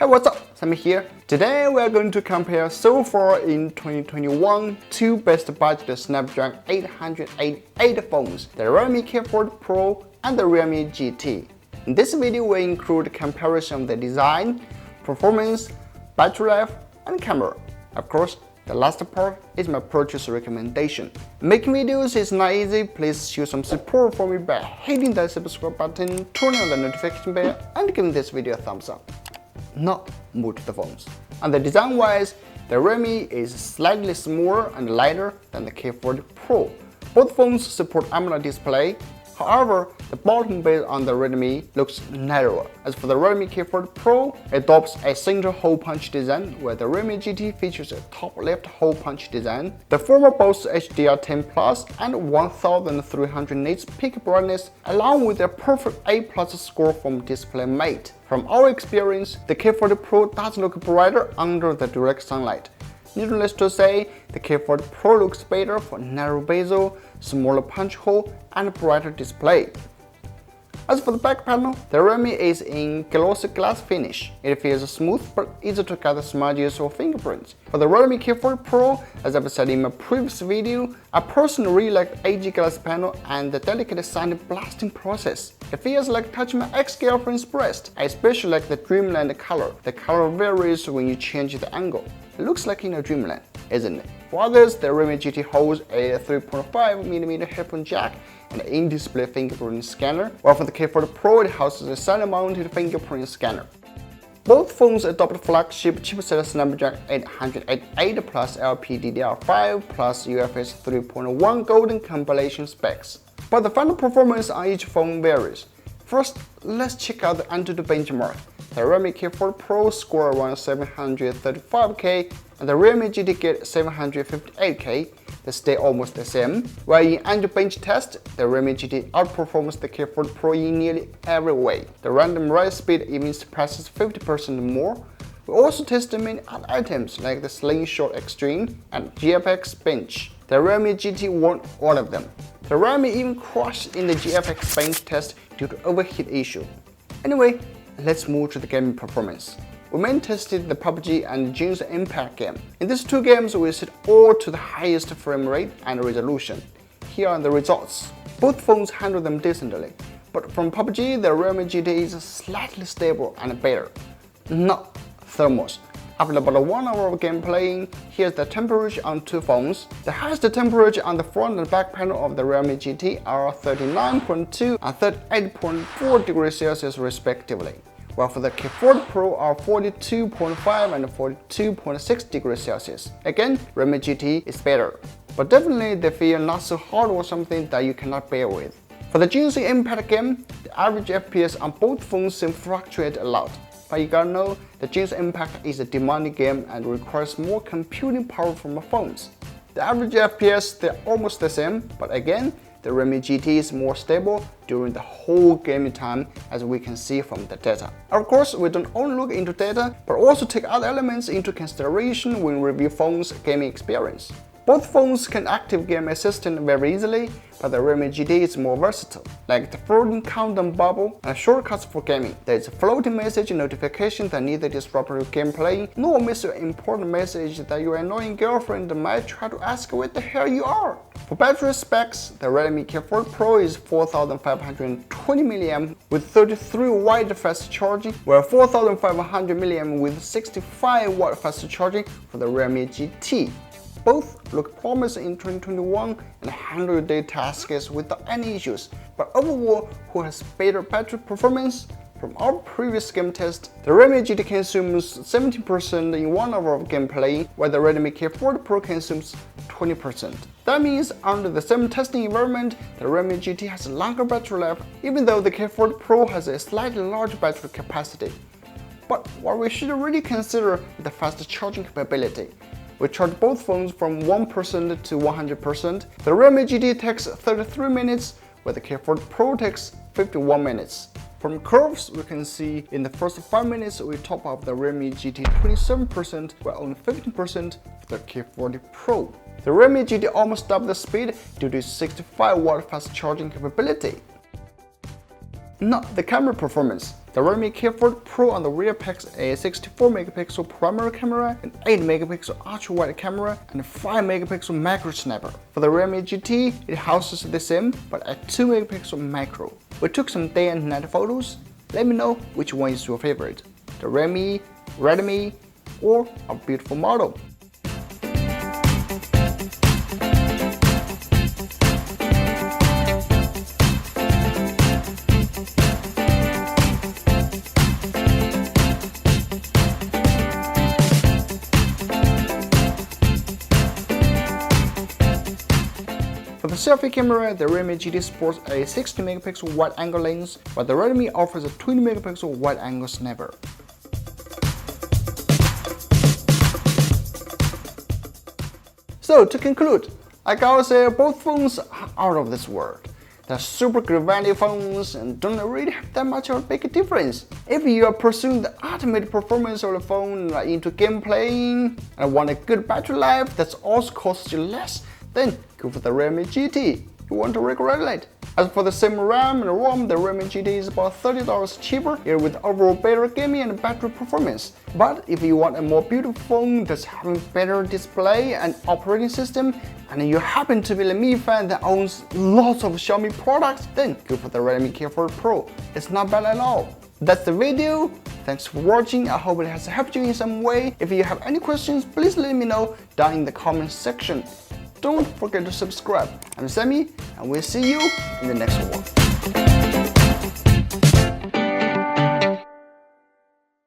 Hey, what's up? Sammy here. Today we are going to compare so far in 2021 two best budget Snapdragon 888 phones, the Redmi K40 Pro and the Realme GT. In this video we include comparison of the design, performance, battery life and camera. Of course, the last part is my purchase recommendation. Making videos is not easy. Please show some support for me by hitting that subscribe button, turning on the notification bell and giving this video a thumbs up. Now move to the phones. And the design wise, the Redmi is slightly smaller and lighter than the K40 Pro. Both phones support AMOLED display. However, the bottom base on the Redmi looks narrower. As for the Redmi K40 Pro, it adopts a single hole punch design, where the Redmi GT features a top left hole punch design. The former boasts HDR10 Plus and 1300 nits peak brightness, along with a perfect A+ score from DisplayMate. From our experience, the K40 Pro does look brighter under the direct sunlight. Needless to say, the K40 Pro looks better for narrow bezel, smaller punch hole, and brighter display. As for the back panel, the Redmi is in glossy glass finish. It feels smooth but easy to gather smudges or fingerprints. For the Redmi K40 Pro, as I've said in my previous video, I personally really like the AG glass panel and the delicate sound blasting process. It feels like touching my ex-girlfriend's breast. I especially like the dreamland color. The color varies when you change the angle. It looks like in a dreamland, isn't it? For others, the Redmi GT holds a 3.5mm headphone jack and an in-display fingerprint scanner, while for the K40 Pro it houses a side-mounted fingerprint scanner. Both phones adopt flagship chipset Snapdragon 888 plus LPDDR5 plus UFS 3.1 golden compilation specs. But the final performance on each phone varies. First, let's check out the Antutu benchmark. The Redmi K40 Pro score around 735K and the Realme GT get 758K. They stay almost the same. While in Antutu bench test, the Realme GT outperforms the K40 Pro in nearly every way. The random write speed even surpasses 50% more. We also tested many other items like the Slingshot Extreme and GFXBench. The Realme GT won all of them. The Realme even crashed in the GFXBench test due to overheat issue. Anyway, let's move to the gaming performance. We main tested the PUBG and Genshin Impact game. In these two games, we set all to the highest frame rate and resolution. Here are the results. Both phones handle them decently, but from PUBG, the Realme GT is slightly stable and better. Now, thermals. After about 1 hour of game playing, here's the temperature on two phones. The highest temperature on the front and back panel of the Realme GT are 39.2 and 38.4 degrees Celsius respectively, while for the K40 Pro are 42.5 and 42.6 degrees Celsius. Again, Realme GT is better, but definitely they feel not so hard or something that you cannot bear with. For the Genshin Impact game, the average FPS on both phones seem fluctuate a lot. But you gotta know, the Genshin Impact is a demanding game and requires more computing power from the phones. The average FPS, they're almost the same, but again, the Redmi GT is more stable during the whole gaming time, as we can see from the data. Of course, we don't only look into data, but also take other elements into consideration when review phones' gaming experience. Both phones can active game assistant very easily, but the Redmi GT is more versatile, like the floating countdown bubble and shortcuts for gaming. There is a floating message notification that neither disrupt your gameplay nor miss your important message that your annoying girlfriend might try to ask where the hell you are. For battery specs, the Redmi K40 Pro is 4520 mAh with 33 watt fast charging, while 4500 mAh with 65 watt fast charging for the Redmi GT. Both look promising in 2021 and handle your daily tasks without any issues, but overall, who has better battery performance? From our previous game test, the Redmi GT consumes 17% in 1 hour of gameplay, while the Redmi K40 Pro consumes 20%. That means under the same testing environment, the Redmi GT has a longer battery life, even though the K40 Pro has a slightly larger battery capacity. But what we should really consider is the fast charging capability. We charge both phones from 1% to 100%. The Redmi GT takes 33 minutes, while the K40 Pro takes 51 minutes. From curves, we can see in the first 5 minutes we top up the Redmi GT 27%, while only 15% for the K40 Pro. The Redmi GT almost doubled the speed due to its 65 watt fast charging capability. Now, the camera performance. The Redmi K40 Pro on the rear packs a 64-megapixel primary camera, an 8-megapixel ultra-wide camera, and a 5-megapixel macro snapper. For the Realme GT, it houses the same, but a 2-megapixel macro. We took some day and night photos. Let me know which one is your favorite, the Realme, Redmi, or a beautiful model. For the selfie camera, the Realme GT sports a 60-megapixel wide-angle lens, while the Redmi offers a 20-megapixel wide-angle snapper. So to conclude, I gotta say both phones are out of this world. They're super good value phones and don't really have that much of a big difference. If you are pursuing the ultimate performance of the phone, like into game playing, and want a good battery life that also costs you less, then go for the Realme GT. You want to regret it. As for the same RAM and ROM, the Realme GT is about $30 cheaper, yet with overall better gaming and battery performance. But if you want a more beautiful phone that's having better display and operating system, and you happen to be a Mi fan that owns lots of Xiaomi products, then go for the Redmi K40 Pro. It's not bad at all. That's the video. Thanks for watching. I hope it has helped you in some way. If you have any questions, please let me know down in the comment section. Don't forget to subscribe. I'm Sammy, and we'll see you in the next one.